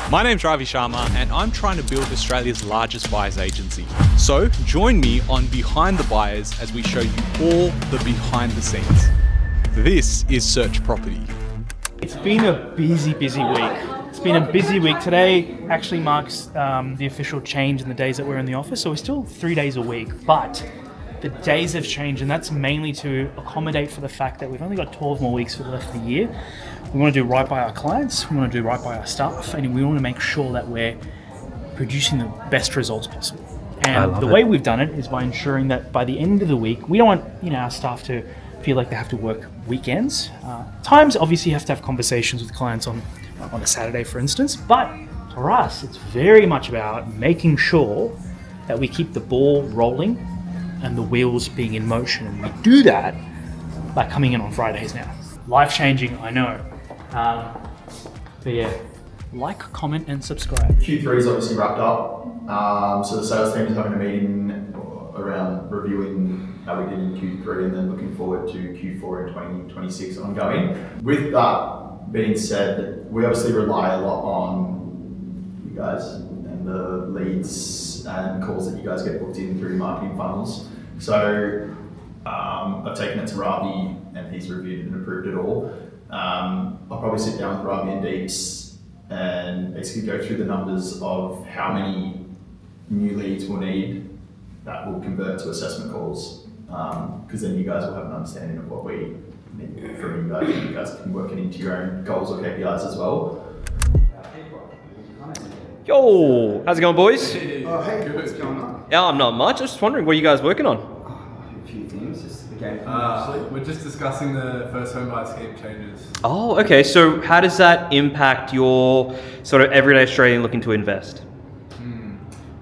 My name's Ravi Sharma and I'm trying to build Australia's largest buyers agency. So join me on Behind the Buyers as we show you all the behind the scenes. This is Search Property. It's been a busy week. It's been a busy week. Today actually marks the official change in the days that we're in the office. So we're still 3 days a week, but the days have changed, and that's mainly to accommodate for the fact that we've only got 12 more weeks for the rest of the year. We want to do right by our clients, we want to do right by our staff, and we want to make sure that we're producing the best results possible. And the way we've done it is by ensuring that by the end of the week, we don't want our staff to feel like they have to work weekends. Times, obviously, you have to have conversations with clients on a Saturday, for instance, but for us, it's very much about making sure that we keep the ball rolling and the wheels being in motion, and we do that by coming in on Fridays now. Life-changing, I know. But yeah, like, comment, and subscribe. Q3 is obviously wrapped up, so the sales team is having a meeting around reviewing how we did in Q3 and then looking forward to Q4 in 2026 ongoing. With that being said, we obviously rely a lot on you guys and the leads and calls that you guys get booked in through marketing funnels. So I've taken it to Ravi and he's reviewed and approved it all. I'll probably sit down with Ravi and Deeps and basically go through the numbers of how many new leads we'll need that will convert to assessment calls, because then you guys will have an understanding of what we need from you guys, and you guys can work it into your own goals or KPIs as well. Yo, how's it going, boys? Hey, what's going on? Yeah, I'm not much. I was just wondering, what are you guys working on? A few things, just the game. We're just discussing the first home buyer scheme changes. Oh, okay. So how does that impact your sort of everyday Australian looking to invest?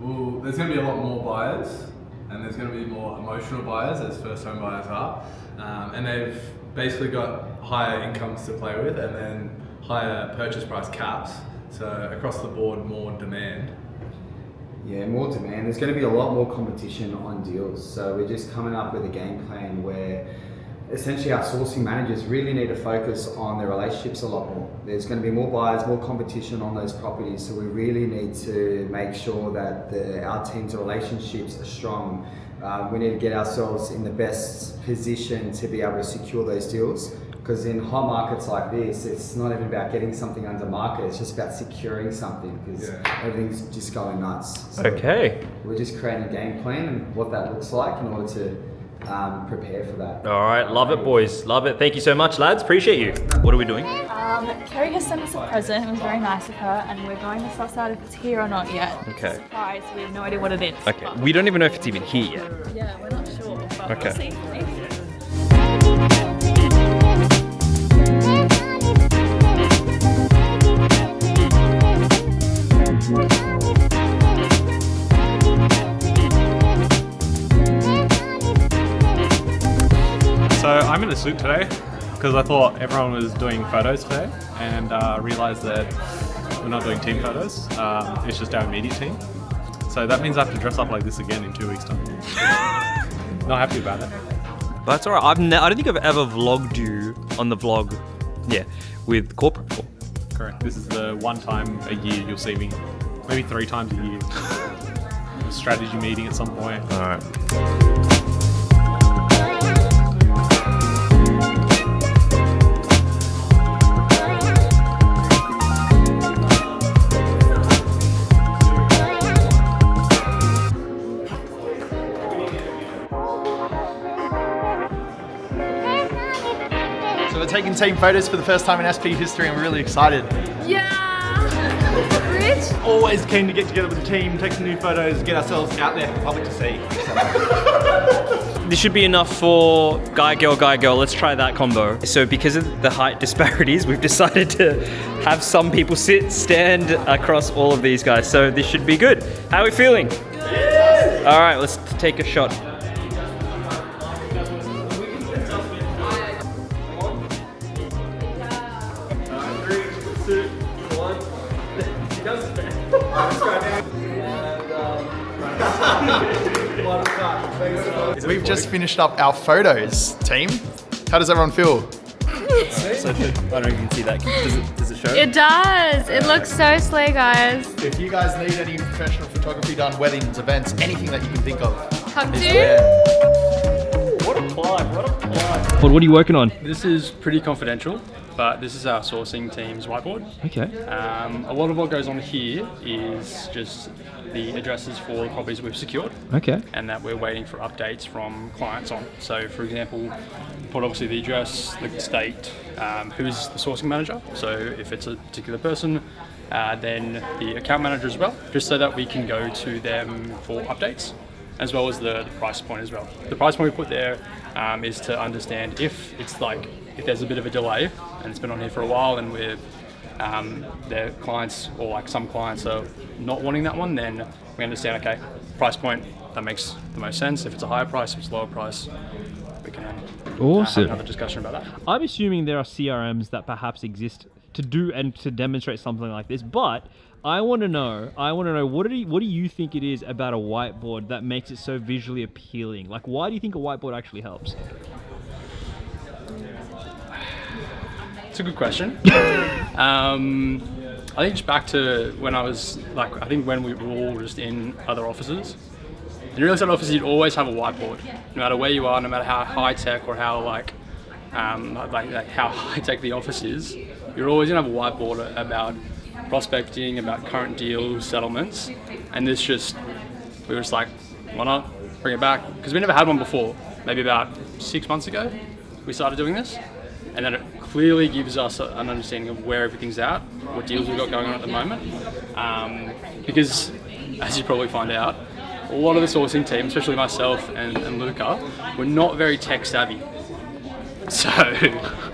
Well, there's going to be a lot more buyers, and there's going to be more emotional buyers, as first home buyers are. And they've basically got higher incomes to play with, and then higher purchase price caps. So across the board, more demand. Yeah, more demand. There's going to be a lot more competition on deals. So we're just coming up with a game plan where essentially our sourcing managers really need to focus on their relationships a lot more. There's going to be more buyers, more competition on those properties. So we really need to make sure that our team's relationships are strong. We need to get ourselves in the best position to be able to secure those deals. Because in hot markets like this, it's not even about getting something under market, it's just about securing something, because everything's just going nuts. So Okay. we're just creating a game plan and what that looks like in order to prepare for that. All right. Love it, boys. Love it. Thank you so much, lads. Appreciate you. What are we doing? Kerry has sent us a present. It was very nice of her, and we're going to suss out if it's here or not yet. Okay. It's a surprise. We have no idea what it is. Okay. but- We don't even know if it's even here yet. Yeah, we're not sure, but Okay. we'll see. So I'm in a suit today because I thought everyone was doing photos today and realised that we're not doing team photos, it's just our immediate team. So that means I have to dress up like this again in 2 weeks' time. Not happy about it. That's all right. I don't think I've ever vlogged you on the vlog, with corporate before. Correct. This is the one time a year you'll see me, maybe 3 times a year. A strategy meeting at some point. All right. So we're taking team photos for the first time in SP history and we're really excited. Yeah! Rich? Always keen to get together with the team, take some new photos, get ourselves out there for the public to see. This should be enough for guy, girl, guy, girl. Let's try that combo. So because of the height disparities, we've decided to have some people stand across all of these guys. So this should be good. How are we feeling? Good. All right, let's take a shot. We've just finished up our photos, team. How does everyone feel? So I don't know if you can see that. Does it show? It does. It looks so slay, guys. If you guys need any professional photography done, weddings, events, anything that you can think of. Come is to. there. What a plug, what a plug. What are you working on? This is pretty confidential, but this is our sourcing team's whiteboard. Okay. A lot of what goes on here is just the addresses for the properties we've secured. Okay. And that we're waiting for updates from clients on. So for example, put obviously the address, the state, who's the sourcing manager. So if it's a particular person, then the account manager as well, just so that we can go to them for updates, as well as the price point as well. The price point we put there is to understand if it's like, if there's a bit of a delay and it's been on here for a while and we're their clients or like some clients are not wanting that one, then we understand, okay, price point, that makes the most sense. If it's a higher price, if it's a lower price, we can have another discussion about that. I'm assuming there are CRMs that perhaps exist to do and to demonstrate something like this, but I want to know what do you think it is about a whiteboard that makes it so visually appealing? Like, why do you think a whiteboard actually helps? It's a good question. I think just back to when I was like, I think when we were all just in other offices. In real estate offices, you'd always have a whiteboard, no matter where you are, no matter how high tech or how like how high tech the office is. You're always gonna have a whiteboard about prospecting, about current deals, settlements, and we were just like, why not bring it back? Because we never had one before. Maybe about 6 months ago, we started doing this. And then it clearly gives us an understanding of where everything's at, what deals we've got going on at the moment. Because, as you probably find out, a lot of the sourcing team, especially myself and Luca, we're not very tech savvy. So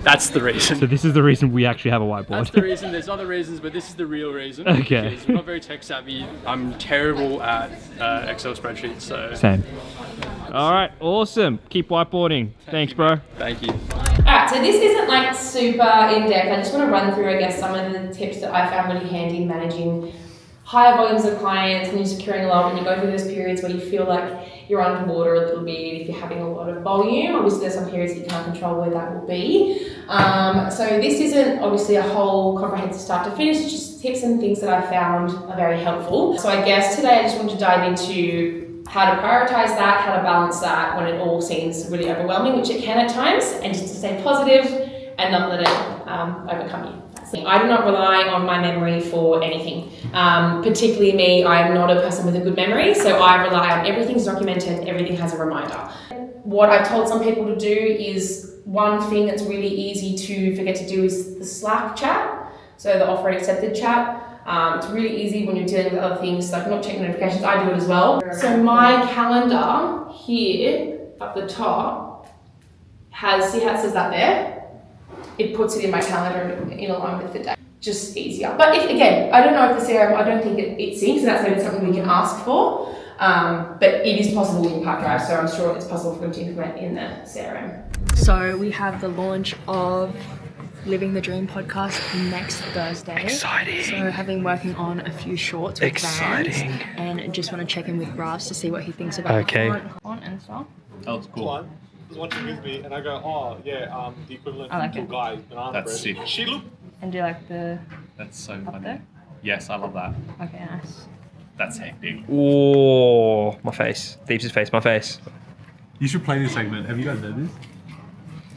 that's the reason. So this is the reason we actually have a whiteboard. That's the reason. There's other reasons, but this is the real reason. Okay. We're not very tech savvy. I'm terrible at Excel spreadsheets. So. Same. All right, awesome. Keep whiteboarding. Thanks, bro. Thank you. Alright, so this isn't like super in-depth. I just want to run through, I guess, some of the tips that I found really handy in managing higher volumes of clients and you're securing a lot when you go through those periods where you feel like you're underwater a little bit, if you're having a lot of volume. Obviously there's some periods that you can't control where that will be. So this isn't obviously a whole comprehensive start to finish, it's just tips and things that I found are very helpful. So I guess today I just want to dive into how to prioritize that, how to balance that when it all seems really overwhelming, which it can at times, and just to stay positive and not let it overcome you. I do not rely on my memory for anything. Particularly me, I am not a person with a good memory, so I rely on everything's documented, everything has a reminder. What I've told some people to do is, one thing that's really easy to forget to do is the Slack chat, so the offer and accepted chat. It's really easy when you're dealing with other things, like not checking notifications. I do it as well. So my calendar here up the top see how it says that there? It puts it in my calendar in line with the day. Just easier. But if, again, I don't know if the CRM, I don't think it syncs, and that's maybe something we can ask for. But it is possible in Park Drive, so I'm sure it's possible for them to implement in the CRM. So we have the launch of Living the Dream podcast next Thursday. Exciting. So I've been working on a few shorts with Vans, and just want to check in with Ras to see what he thinks about the font and stuff. That looks cool. Was watching with me and I go, oh yeah, the equivalent like to it. guys banana That's bread. sick. She looked. And do you like the That's so up funny. there? Yes, I love that. Okay, nice. That's hectic. Oh, my face. Deeps' face, my face. You should play this segment. Have you guys heard this?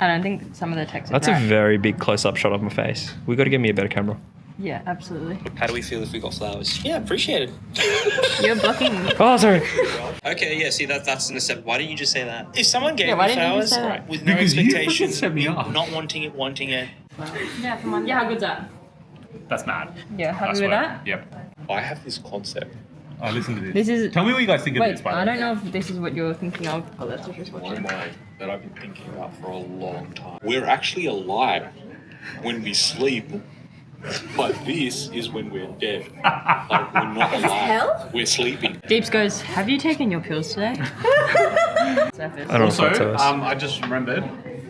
I don't think some of the text are That's a right. very big close-up shot of my face. We got to get me a better camera. Yeah, absolutely. How do we feel if we got flowers? Yeah, appreciate it. You're blocking. Oh, sorry. Okay, yeah, see, that's an accept. Why didn't you just say that? If someone gave why me didn't you flowers say that? with no Because you expectation, freaking set me up. not wanting it, Yeah, come on. Yeah, how good's that? That's mad. Yeah, I happy with swear. that? Yep. I have this concept. Oh, listen to this. This is. Tell me what you guys think of Wait, this, by the I way. don't know if this is what you're thinking of. Oh, that's what you're My watching. mind that I've been thinking about for a long time. We're actually alive when we sleep, but this is when we're dead. Like we're not alive. hell? We're sleeping. Deeps goes, have you taken your pills today? I don't know Also, if that's us. I just remembered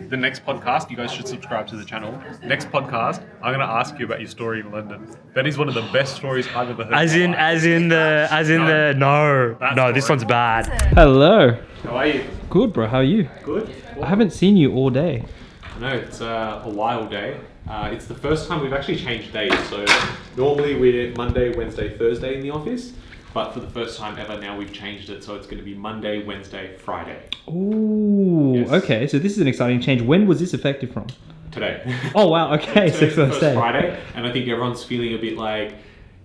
the next podcast. You guys should subscribe to the channel. Next podcast, I'm gonna ask you about your story in London. That is one of the best stories I've ever heard. No, this one's bad. Hello. How are you? Good, bro. How are you? Good. I haven't seen you all day. I know, it's a wild day. It's the first time we've actually changed days. So normally we're Monday, Wednesday, Thursday in the office. But for the first time ever now we've changed it. So it's going to be Monday, Wednesday, Friday. Ooh, Yes. okay. So this is an exciting change. When was this effective from? Today. Oh, wow. Okay. So Today's the first first day. Friday. And I think everyone's feeling a bit like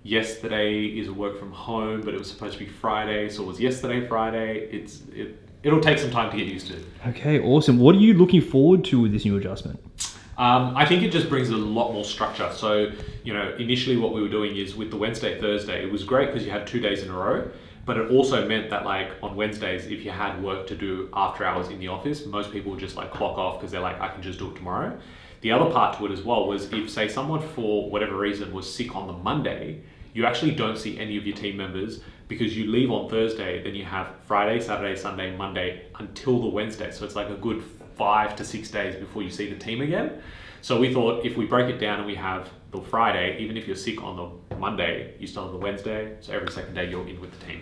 yesterday is a work from home, but it was supposed to be Friday. So it was yesterday, Friday. It'll take some time to get used to. Okay, awesome. What are you looking forward to with this new adjustment? I think it just brings a lot more structure. So, initially what we were doing is with the Wednesday, Thursday, it was great because you had 2 days in a row, but it also meant that like on Wednesdays, if you had work to do after hours in the office, most people would just like clock off because they're like, I can just do it tomorrow. The other part to it as well was if say someone for whatever reason was sick on the Monday, you actually don't see any of your team members because you leave on Thursday, then you have Friday, Saturday, Sunday, Monday until the Wednesday. So it's like a good 5 to 6 days before you see the team again. So we thought if we break it down and we have the Friday, even if you're sick on the Monday, you still have the Wednesday. So every second day you're in with the team.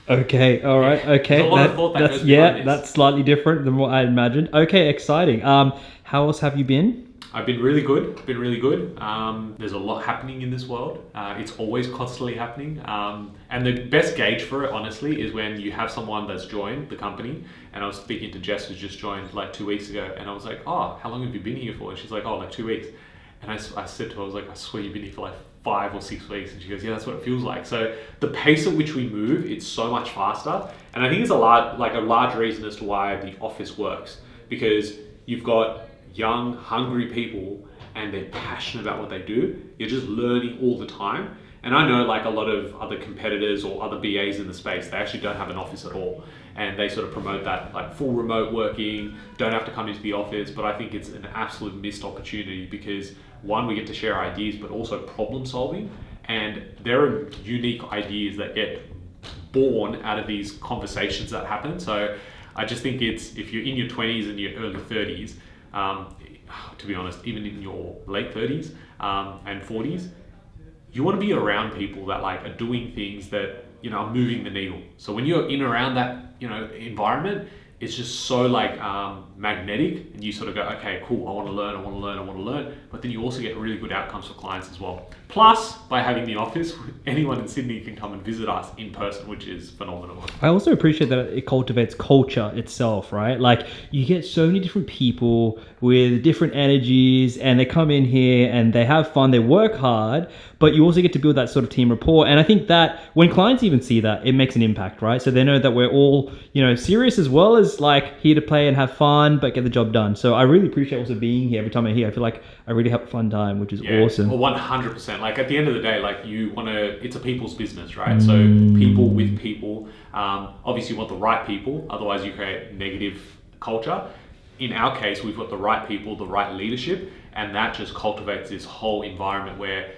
Okay, all right, okay. There's a lot of thought that goes behind this. That's slightly different than what I imagined. Okay, exciting. How else have you been? I've been really good. There's a lot happening in this world. It's always constantly happening. And the best gauge for it, honestly, is when you have someone that's joined the company. And I was speaking to Jess, who's just joined like 2 weeks ago. And I was like, oh, how long have you been here for? And she's like, oh, like 2 weeks. And I said to her, I was like, I swear you've been here for like 5 or 6 weeks. And she goes, yeah, that's what it feels like. So the pace at which we move, it's so much faster. And I think it's a large reason as to why the office works. Because you've got young, hungry people and they're passionate about what they do. You're just learning all the time. And I know like a lot of other competitors or other BAs in the space, they actually don't have an office at all. And they sort of promote that like full remote working, don't have to come into the office. But I think it's an absolute missed opportunity because one, we get to share ideas, but also problem solving. And there are unique ideas that get born out of these conversations that happen. So I just think if you're in your 20s and your early 30s, to be honest, even in your late 30s and 40s, you want to be around people that like are doing things that, are moving the needle. So when you're in around that, environment, it's just so like magnetic and you sort of go, okay, cool, I want to learn. But then you also get really good outcomes for clients as well. Plus, by having the office, anyone in Sydney can come and visit us in person, which is phenomenal. I also appreciate that it cultivates culture itself, right? Like you get so many different people with different energies and they come in here and they have fun, they work hard, but you also get to build that sort of team rapport. And I think that when clients even see that, it makes an impact, right? So they know that we're all, serious as well as like here to play and have fun, but get the job done. So I really appreciate also being here. Every time I'm here, I feel like I really have a fun time, which is awesome. Well, 100%. Like at the end of the day, like it's a people's business, right? So people with people, obviously you want the right people, otherwise you create negative culture. In our case, we've got the right people, the right leadership, and that just cultivates this whole environment where,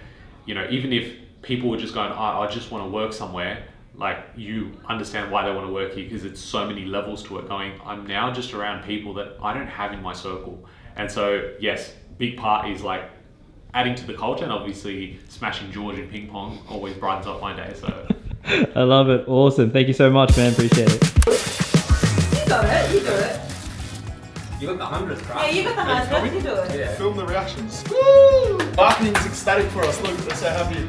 even if people are just going, I just want to work somewhere, like you understand why they want to work here because it's so many levels to it going, I'm now just around people that I don't have in my circle. And so, yes, big part is like adding to the culture and obviously smashing George in ping pong always brightens up my day. So I love it. Awesome. Thank you so much, man. Appreciate it. You got it. You got the 100, right? Yeah, you got the 100. You do it. Yeah. Film the reactions. Woo! Marketing's ecstatic for us. Look, they're so happy.